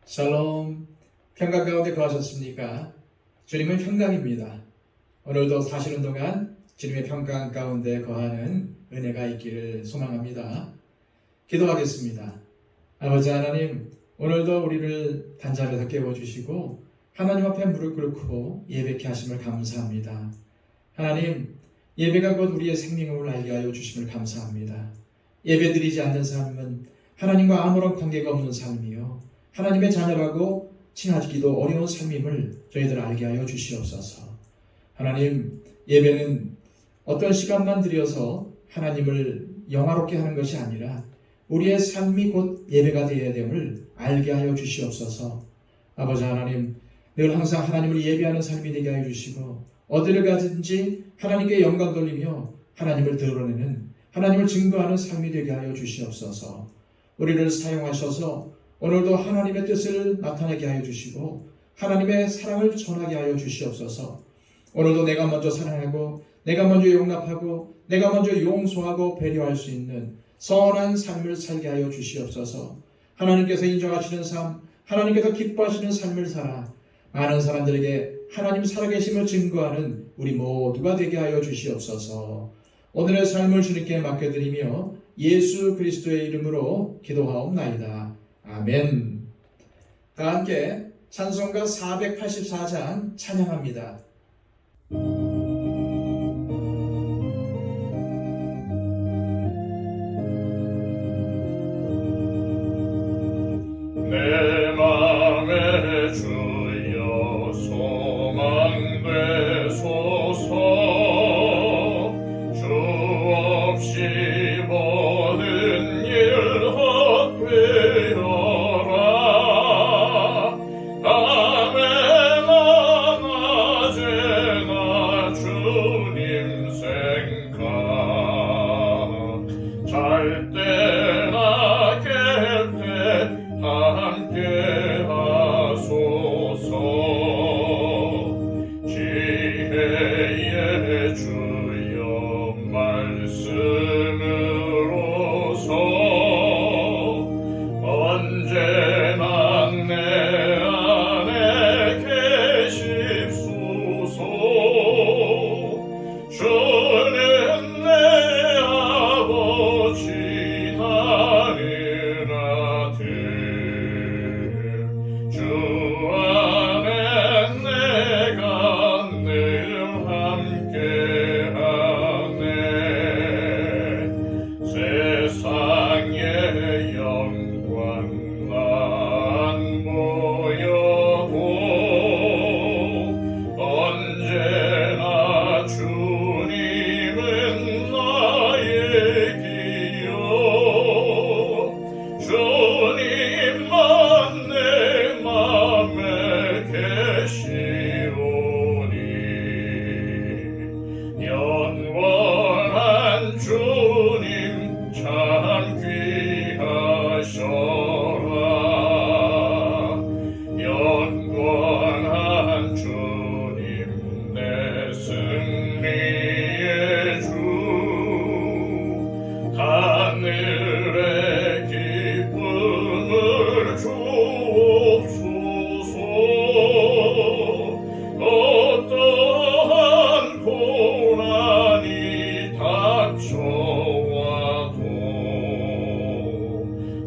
샬롬, 평강 가운데 거하셨습니까? 주님은 평강입니다. 오늘도 사시는 동안 주님의 평강 가운데 거하는 은혜가 있기를 소망합니다. 기도하겠습니다. 아버지 하나님, 오늘도 우리를 단잠에서 깨워주시고 하나님 앞에 무릎 꿇고 예배케 하심을 감사합니다. 하나님, 예배가 곧 우리의 생명을 알게 하여 주심을 감사합니다. 예배드리지 않는 삶은 하나님과 아무런 관계가 없는 삶이요, 하나님의 자녀라고 칭하기도 어려운 삶임을 저희들 알게 하여 주시옵소서. 하나님, 예배는 어떤 시간만 들여서 하나님을 영화롭게 하는 것이 아니라 우리의 삶이 곧 예배가 되어야 됨을 알게 하여 주시옵소서. 아버지 하나님, 늘 항상 하나님을 예배하는 삶이 되게 하여 주시고 어디를 가든지 하나님께 영광 돌리며 하나님을 드러내는, 하나님을 증거하는 삶이 되게 하여 주시옵소서. 우리를 사용하셔서 오늘도 하나님의 뜻을 나타내게 하여 주시고 하나님의 사랑을 전하게 하여 주시옵소서. 오늘도 내가 먼저 사랑하고 내가 먼저 용납하고 내가 먼저 용서하고 배려할 수 있는 선한 삶을 살게 하여 주시옵소서. 하나님께서 인정하시는 삶, 하나님께서 기뻐하시는 삶을 살아 많은 사람들에게 하나님 살아계심을 증거하는 우리 모두가 되게 하여 주시옵소서. 오늘의 삶을 주님께 맡겨드리며 예수 그리스도의 이름으로 기도하옵나이다. 아멘. 다 함께 찬송가 484장 찬양합니다. 내 맘에 주여 소망 되소서. 주 없이 모든 일 헛되어라. 밤에나 낮에나 주님 생각, 잘 때나 깰 때 함께 하소서. 지혜의 주여 말씀으로서 언제나 내 안에 계십소서. 주는 내 아버지 나는 아들, 주 안에 내가 늘 함께하네. 세상의 영광 난 보여도 언제나 주님은 나의 기여. 주님만 내 맘에 계시오니 영원한 주님 참 귀하셔라. 영원한 주님 내 승리의 주, 하늘의 기쁨을 주옵소서. 어떠한 고난이 닥쳐와도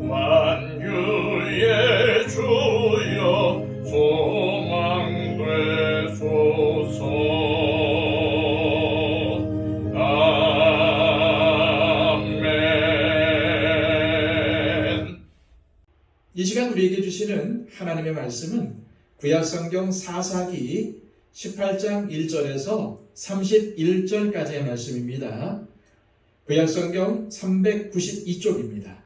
만유의 주여 소망 되소서. 이 시간 우리에게 주시는 하나님의 말씀은 구약성경 사사기 18장 1절에서 31절까지의 말씀입니다. 구약성경 392쪽입니다.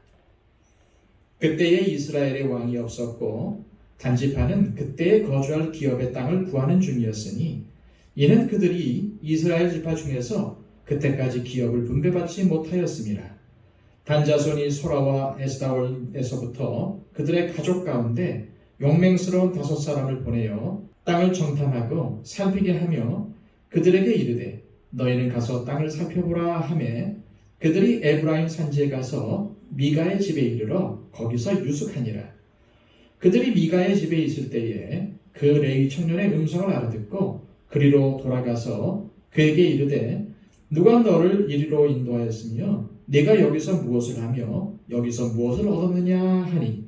그때에 이스라엘의 왕이 없었고 단지파는 그때에 거주할 기업의 땅을 구하는 중이었으니 이는 그들이 이스라엘 지파 중에서 그때까지 기업을 분배받지 못하였습니다. 단자손이 소라와 에스다올에서부터 그들의 가족 가운데 용맹스러운 5사람을 보내어 땅을 정탐하고 살피게 하며 그들에게 이르되 너희는 가서 땅을 살펴보라 하매 그들이 에브라임 산지에 가서 미가의 집에 이르러 거기서 유숙하니라. 그들이 미가의 집에 있을 때에 그 레위 청년의 음성을 알아듣고 그리로 돌아가서 그에게 이르되 누가 너를 이리로 인도하였으며 네가 여기서 무엇을 하며 여기서 무엇을 얻었느냐 하니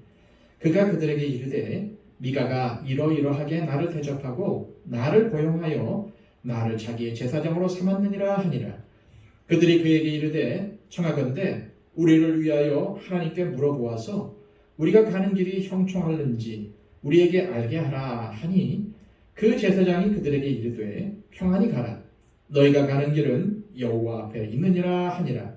그가 그들에게 이르되 미가가 이러이러하게 나를 대접하고 나를 고용하여 나를 자기의 제사장으로 삼았느니라 하니라. 그들이 그에게 이르되 청하건대 우리를 위하여 하나님께 물어보아서 우리가 가는 길이 형통할는지 우리에게 알게 하라 하니 그 제사장이 그들에게 이르되 평안히 가라. 너희가 가는 길은 여호와 앞에 있느니라 하니라.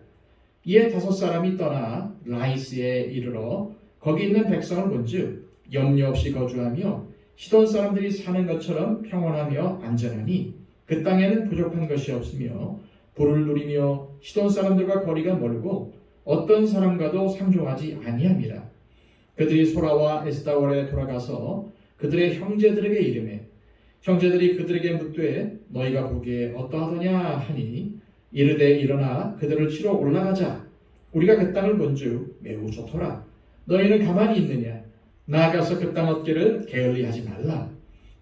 이에 5사람이 떠나 라이스에 이르러 거기 있는 백성을 본즉 염려 없이 거주하며 시돈 사람들이 사는 것처럼 평온하며 안전하니 그 땅에는 부족한 것이 없으며 부를 누리며 시돈 사람들과 거리가 멀고 어떤 사람과도 상종하지 아니함이라. 그들이 소라와 에스다월에 돌아가서 그들의 형제들에게 이르매 형제들이 그들에게 묻되 너희가 보기에 어떠하더냐 하니 이르되 일어나 그들을 치러 올라가자. 우리가 그 땅을 본즉 매우 좋더라. 너희는 가만히 있느냐? 나아가서 그 땅 얻기를 게을리하지 말라.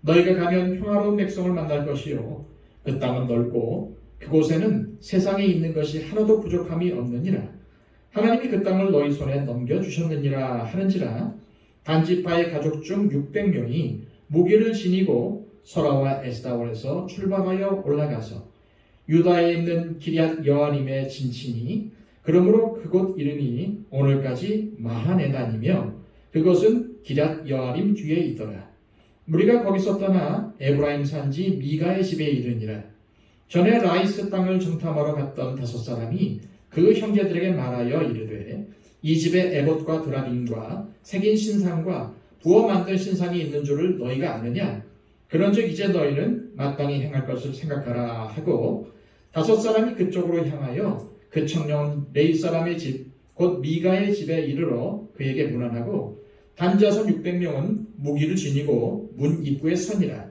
너희가 가면 평화로운 백성을 만날 것이요 그 땅은 넓고 그곳에는 세상에 있는 것이 하나도 부족함이 없느니라. 하나님이 그 땅을 너희 손에 넘겨주셨느니라 하는지라. 단지파의 가족 중 600명이 무기를 지니고 소라와 에스다월에서 출발하여 올라가서 유다에 있는 기럇 여아림에 진치니 그러므로 그곳 이름이 오늘까지 마하네단이며 그것은 기럇 여아림 뒤에 있더라. 우리가 거기서 떠나 에브라임 산지 미가의 집에 이르니라. 전에 라이스 땅을 정탐하러 갔던 5사람이 그 형제들에게 말하여 이르되 이 집에 에봇과 드라빔과 새긴 신상과 부어 만든 신상이 있는 줄을 너희가 아느냐? 그런즉 이제 너희는 마땅히 행할 것을 생각하라 하고 5사람이 그쪽으로 향하여 그 청년 레위 사람의 집 곧 미가의 집에 이르러 그에게 문안하고 단자손 600명은 무기를 지니고 문 입구에 서니라.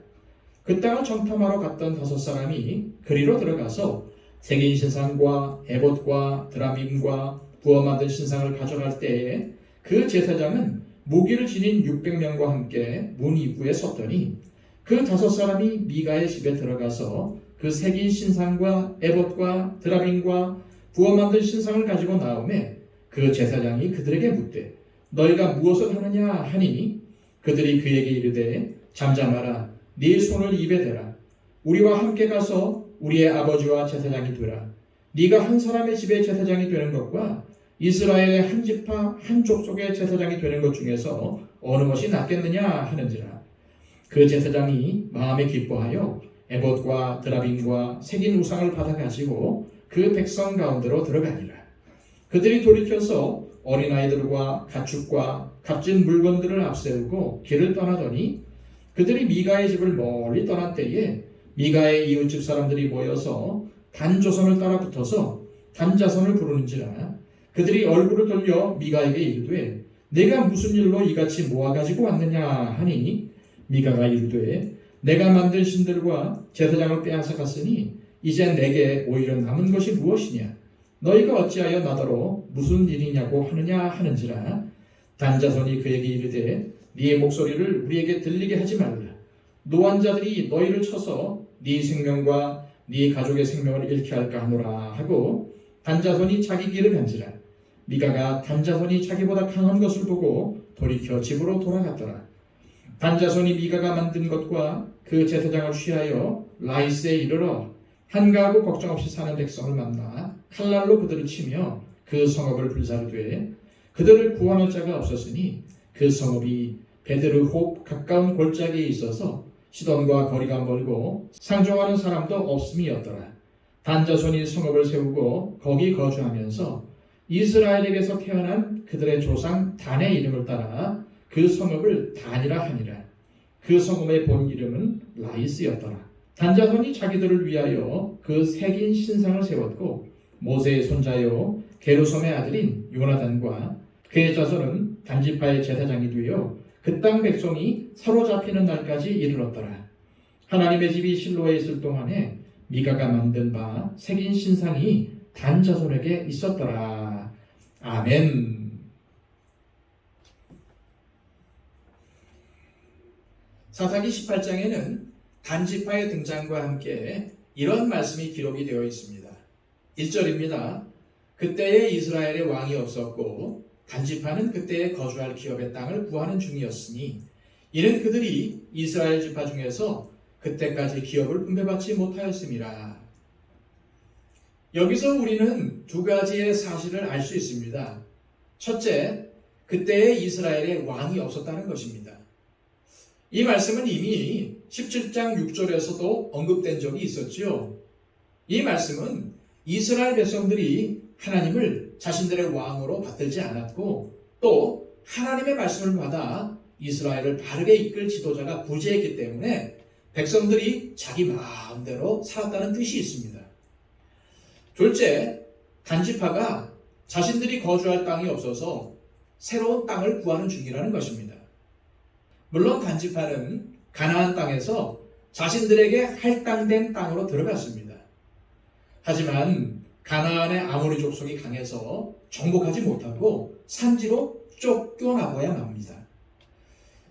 그 땅을 정탐하러 갔던 5사람이 그리로 들어가서 새긴 신상과 에봇과 드라밈과 부어 만든 신상을 가져갈 때에 그 제사장은 무기를 지닌 600명과 함께 문 입구에 섰더니 그 5사람이 미가의 집에 들어가서 그 새긴 신상과 에봇과 드라빔과 부어 만든 신상을 가지고 나오매 그 제사장이 그들에게 묻되 너희가 무엇을 하느냐 하니 그들이 그에게 이르되 잠잠하라. 네 손을 입에 대라. 우리와 함께 가서 우리의 아버지와 제사장이 되라. 네가 한 사람의 집에 제사장이 되는 것과 이스라엘의 한 지파 한 족속의 제사장이 되는 것 중에서 어느 것이 낫겠느냐 하는지라. 그 제사장이 마음에 기뻐하여 에봇과 드라빔과 새긴 우상을 받아 가지고 그 백성 가운데로 들어가니라. 그들이 돌이켜서 어린아이들과 가축과 값진 물건들을 앞세우고 길을 떠나더니 그들이 미가의 집을 멀리 떠난 때에 미가의 이웃집 사람들이 모여서 단조선을 따라 붙어서 단자선을 부르는지라. 그들이 얼굴을 돌려 미가에게 이르되 내가 무슨 일로 이같이 모아가지고 왔느냐 하니 미가가 이르되 내가 만든 신들과 제사장을 빼앗아 갔으니 이제 내게 오히려 남은 것이 무엇이냐? 너희가 어찌하여 나더러 무슨 일이냐고 하느냐 하는지라. 단자손이 그에게 이르되 네 목소리를 우리에게 들리게 하지 말라. 노한 자들이 너희를 쳐서 네 생명과 네 가족의 생명을 잃게 할까 하노라 하고 단자손이 자기 길을 간지라. 미가가 단자손이 자기보다 강한 것을 보고 돌이켜 집으로 돌아갔더라. 단자손이 미가가 만든 것과 그 제사장을 취하여 라이스에 이르러 한가하고 걱정 없이 사는 백성을 만나 칼날로 그들을 치며 그 성읍을 불사르되 그들을 구원할 자가 없었으니 그 성읍이 베드르홉 가까운 골짜기에 있어서 시돈과 거리가 멀고 상종하는 사람도 없음이었더라. 단자손이 성읍을 세우고 거기 거주하면서 이스라엘에게서 태어난 그들의 조상 단의 이름을 따라 그 성읍을 단이라 하니라. 그 성읍의 본 이름은 라이스였더라. 단자손이 자기들을 위하여 그 새긴 신상을 세웠고 모세의 손자요 게르솜의 아들인 요나단과 그의 자손은 단지파의 제사장이 되어 그 땅 백성이 사로잡히는 날까지 이르렀더라. 하나님의 집이 실로에 있을 동안에 미가가 만든 바 새긴 신상이 단 자손에게 있었더라. 아멘. 사사기 18장에는 단지파의 등장과 함께 이런 말씀이 기록이 되어 있습니다. 1절입니다. 그때에 이스라엘의 왕이 없었고 단지파는 그때에 거주할 기업의 땅을 구하는 중이었으니 이는 그들이 이스라엘 지파 중에서 그때까지 기업을 분배받지 못하였음이라. 여기서 우리는 두 가지의 사실을 알 수 있습니다. 첫째, 그때에 이스라엘에 왕이 없었다는 것입니다. 이 말씀은 이미 17장 6절에서도 언급된 적이 있었지요. 이 말씀은 이스라엘 백성들이 하나님을 자신들의 왕으로 받들지 않았고 또 하나님의 말씀을 받아 이스라엘을 바르게 이끌 지도자가 부재했기 때문에 백성들이 자기 마음대로 살았다는 뜻이 있습니다. 둘째, 단지파가 자신들이 거주할 땅이 없어서 새로운 땅을 구하는 중이라는 것입니다. 물론 단지파는 가나안 땅에서 자신들에게 할당된 땅으로 들어갔습니다. 하지만 가나안의 아모리 족속이 강해서 정복하지 못하고 산지로 쫓겨나고야 맙니다.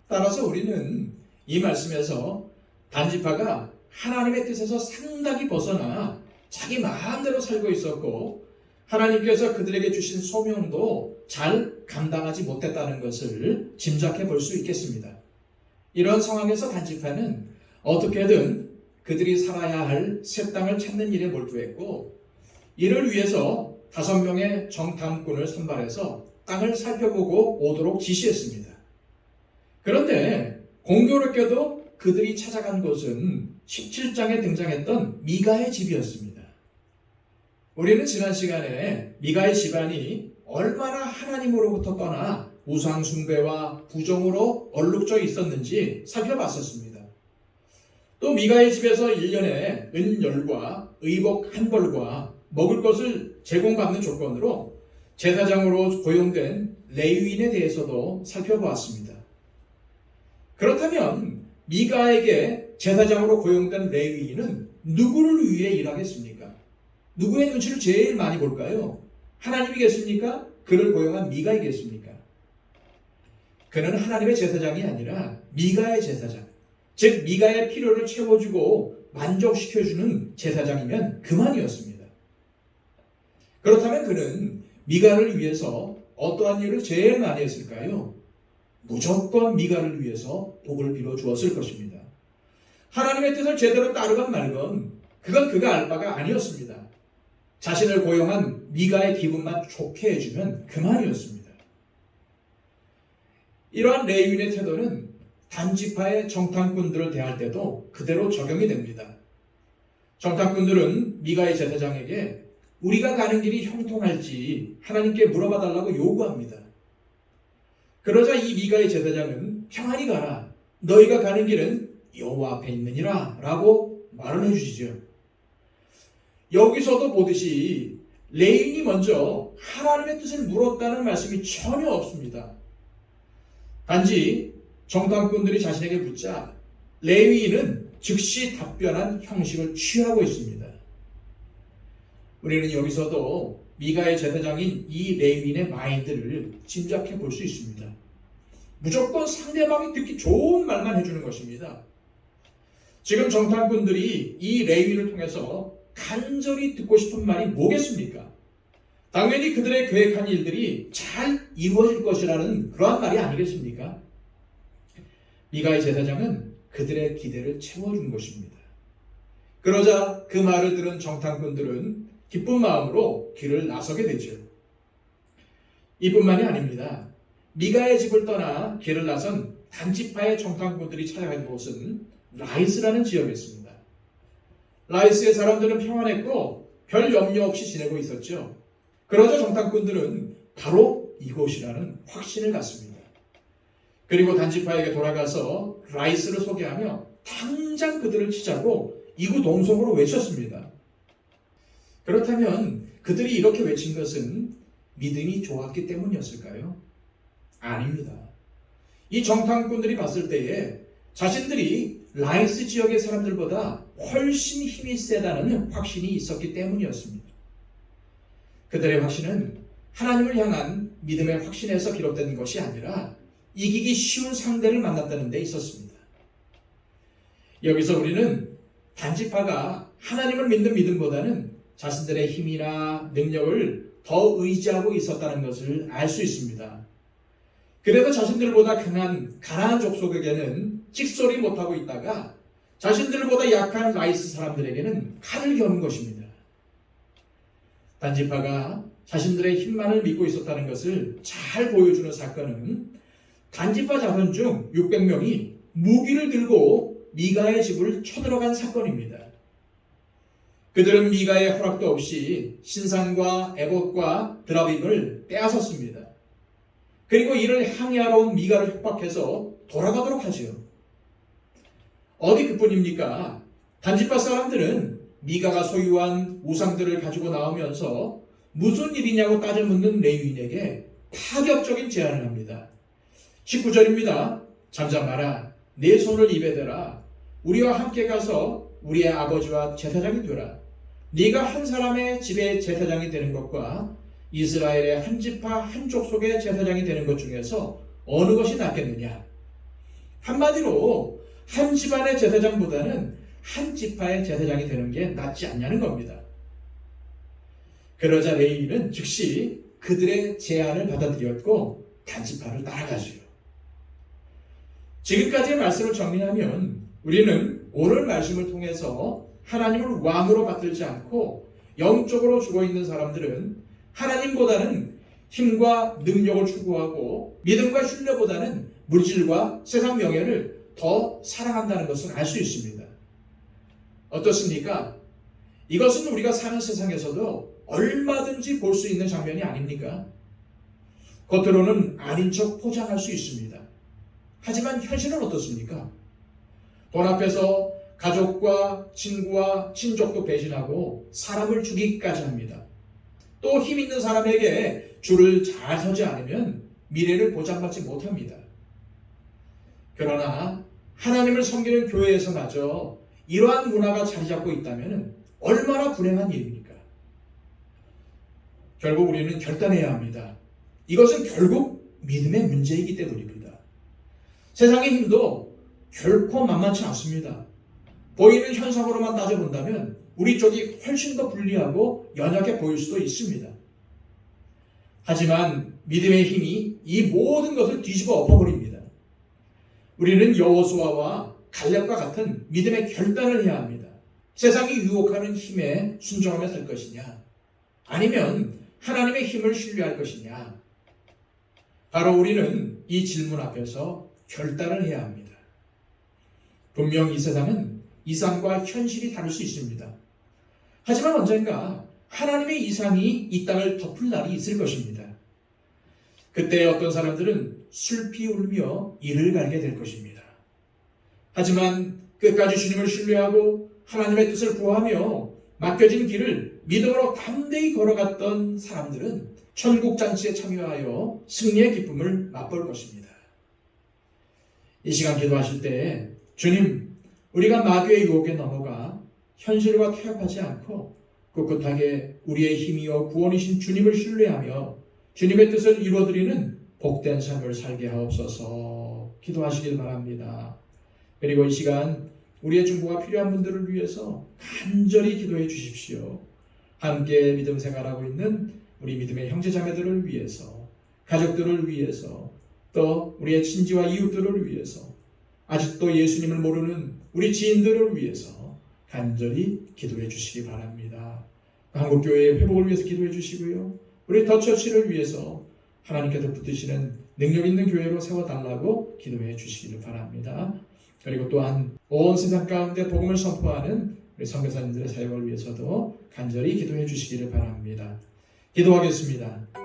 따라서 우리는 이 말씀에서 단지파가 하나님의 뜻에서 상당히 벗어나 자기 마음대로 살고 있었고 하나님께서 그들에게 주신 소명도 잘 감당하지 못했다는 것을 짐작해 볼 수 있겠습니다. 이런 상황에서 단지파는 어떻게든 그들이 살아야 할 새 땅을 찾는 일에 몰두했고 이를 위해서 5명의 정탐꾼을 선발해서 땅을 살펴보고 오도록 지시했습니다. 그런데 공교롭게도 그들이 찾아간 곳은 17장에 등장했던 미가의 집이었습니다. 우리는 지난 시간에 미가의 집안이 얼마나 하나님으로부터 떠나 우상 숭배와 부정으로 얼룩져 있었는지 살펴봤었습니다. 또 미가의 집에서 1년에 은 10과 의복 1벌과 먹을 것을 제공받는 조건으로 제사장으로 고용된 레위인에 대해서도 살펴보았습니다. 그렇다면 미가에게 제사장으로 고용된 레위인은 누구를 위해 일하겠습니까? 누구의 눈치를 제일 많이 볼까요? 하나님이겠습니까? 그를 고용한 미가이겠습니까? 그는 하나님의 제사장이 아니라 미가의 제사장, 즉 미가의 필요를 채워주고 만족시켜주는 제사장이면 그만이었습니다. 그렇다면 그는 미가를 위해서 어떠한 일을 제일 많이 했을까요? 무조건 미가를 위해서 복을 빌어 주었을 것입니다. 하나님의 뜻을 제대로 따르건 말건 그건 그가 알 바가 아니었습니다. 자신을 고용한 미가의 기분만 좋게 해주면 그만이었습니다. 이러한 레위인의 태도는 단지파의 정탐꾼들을 대할 때도 그대로 적용이 됩니다. 정탐꾼들은 미가의 제사장에게 우리가 가는 길이 형통할지 하나님께 물어봐 달라고 요구합니다. 그러자 이 미가의 제사장은 평안히 가라. 너희가 가는 길은 여호와 앞에 있느니라 라고 말을 해주시죠. 여기서도 보듯이 레위인이 먼저 하나님의 뜻을 물었다는 말씀이 전혀 없습니다. 단지 정탐꾼들이 자신에게 묻자 레위인은 즉시 답변한 형식을 취하고 있습니다. 우리는 여기서도 미가의 제사장인 이 레위인의 마인드를 짐작해 볼 수 있습니다. 무조건 상대방이 듣기 좋은 말만 해주는 것입니다. 지금 정탐꾼들이 이 레위인을 통해서 간절히 듣고 싶은 말이 뭐겠습니까? 당연히 그들의 계획한 일들이 잘 이루어질 것이라는 그러한 말이 아니겠습니까? 미가의 제사장은 그들의 기대를 채워준 것입니다. 그러자 그 말을 들은 정탐꾼들은 기쁜 마음으로 길을 나서게 되죠. 이뿐만이 아닙니다. 미가의 집을 떠나 길을 나선 단지파의 정탐꾼들이 찾아간 곳은 라이스라는 지역이었습니다. 라이스의 사람들은 평안했고 별 염려 없이 지내고 있었죠. 그러자 정탐꾼들은 바로 이곳이라는 확신을 갖습니다. 그리고 단지파에게 돌아가서 라이스를 소개하며 당장 그들을 치자고 이구 동성으로 외쳤습니다. 그렇다면 그들이 이렇게 외친 것은 믿음이 좋았기 때문이었을까요? 아닙니다. 이 정탐꾼들이 봤을 때에 자신들이 라이스 지역의 사람들보다 훨씬 힘이 세다는 확신이 있었기 때문이었습니다. 그들의 확신은 하나님을 향한 믿음의 확신에서 비롯된 것이 아니라 이기기 쉬운 상대를 만났다는 데 있었습니다. 여기서 우리는 단지파가 하나님을 믿는 믿음보다는 자신들의 힘이나 능력을 더 의지하고 있었다는 것을 알 수 있습니다. 그래도 자신들보다 강한 가나안 족속에게는 찍소리 못하고 있다가 자신들보다 약한 라이스 사람들에게는 칼을 겨눈 것입니다. 단지파가 자신들의 힘만을 믿고 있었다는 것을 잘 보여주는 사건은 단지파 자손 중 600명이 무기를 들고 미가의 집을 쳐들어간 사건입니다. 그들은 미가의 허락도 없이 신상과 에봇과 드라빔을 빼앗았습니다. 그리고 이를 항의하러 온 미가를 협박해서 돌아가도록 하지요. 어디 그뿐입니까? 단지파 사람들은 미가가 소유한 우상들을 가지고 나오면서 무슨 일이냐고 따져 묻는 레위인에게 파격적인 제안을 합니다. 19절입니다. 잠잠 마라. 내 손을 입에 대라. 우리와 함께 가서 우리의 아버지와 제사장이 되라. 네가 한 사람의 집의 제사장이 되는 것과 이스라엘의 한 지파 한 족속의 제사장이 되는 것 중에서 어느 것이 낫겠느냐? 한마디로 한 집안의 제사장보다는 한 지파의 제사장이 되는 게 낫지 않냐는 겁니다. 그러자 레위인은 즉시 그들의 제안을 받아들였고 단지파를 따라가지요. 지금까지의 말씀을 정리하면 우리는 오늘 말씀을 통해서 하나님을 왕으로 받들지 않고 영적으로 죽어있는 사람들은 하나님보다는 힘과 능력을 추구하고 믿음과 신뢰보다는 물질과 세상 명예를 더 사랑한다는 것을 알 수 있습니다. 어떻습니까? 이것은 우리가 사는 세상에서도 얼마든지 볼 수 있는 장면이 아닙니까? 겉으로는 아닌 척 포장할 수 있습니다. 하지만 현실은 어떻습니까? 돈 앞에서 가족과 친구와 친족도 배신하고 사람을 죽이기까지 합니다. 또 힘 있는 사람에게 줄을 잘 서지 않으면 미래를 보장받지 못합니다. 그러나 하나님을 섬기는 교회에서마저 이러한 문화가 자리 잡고 있다면 얼마나 불행한 일입니까? 결국 우리는 결단해야 합니다. 이것은 결국 믿음의 문제이기 때문입니다. 세상의 힘도 결코 만만치 않습니다. 보이는 현상으로만 따져본다면 우리 쪽이 훨씬 더 불리하고 연약해 보일 수도 있습니다. 하지만 믿음의 힘이 이 모든 것을 뒤집어 엎어버립니다. 우리는 여호수아와 갈렙과 같은 믿음의 결단을 해야 합니다. 세상이 유혹하는 힘에 순종하며 살 것이냐, 아니면 하나님의 힘을 신뢰할 것이냐. 바로 우리는 이 질문 앞에서 결단을 해야 합니다. 분명 이 세상은 이상과 현실이 다를 수 있습니다. 하지만 언젠가 하나님의 이상이 이 땅을 덮을 날이 있을 것입니다. 그때 어떤 사람들은 슬피 울며 이를 갈게 될 것입니다. 하지만 끝까지 주님을 신뢰하고 하나님의 뜻을 구하며 맡겨진 길을 믿음으로 담대히 걸어갔던 사람들은 천국 잔치에 참여하여 승리의 기쁨을 맛볼 것입니다. 이 시간 기도하실 때 주님, 우리가 마귀의 유혹에 넘어가 현실과 타협하지 않고 꿋꿋하게 우리의 힘이요 구원이신 주님을 신뢰하며 주님의 뜻을 이루어드리는 복된 삶을 살게 하옵소서. 기도하시길 바랍니다. 그리고 이 시간 우리의 중보가 필요한 분들을 위해서 간절히 기도해 주십시오. 함께 믿음 생활하고 있는 우리 믿음의 형제자매들을 위해서, 가족들을 위해서, 또 우리의 친지와 이웃들을 위해서, 아직도 예수님을 모르는 우리 지인들을 위해서 간절히 기도해 주시기 바랍니다. 한국교회의 회복을 위해서 기도해 주시고요. 우리 더처치를 위해서 하나님께서 붙드시는 능력 있는 교회로 세워달라고 기도해 주시기를 바랍니다. 그리고 또한 온 세상 가운데 복음을 선포하는 우리 선교사님들의 사역을 위해서도 간절히 기도해 주시기를 바랍니다. 기도하겠습니다.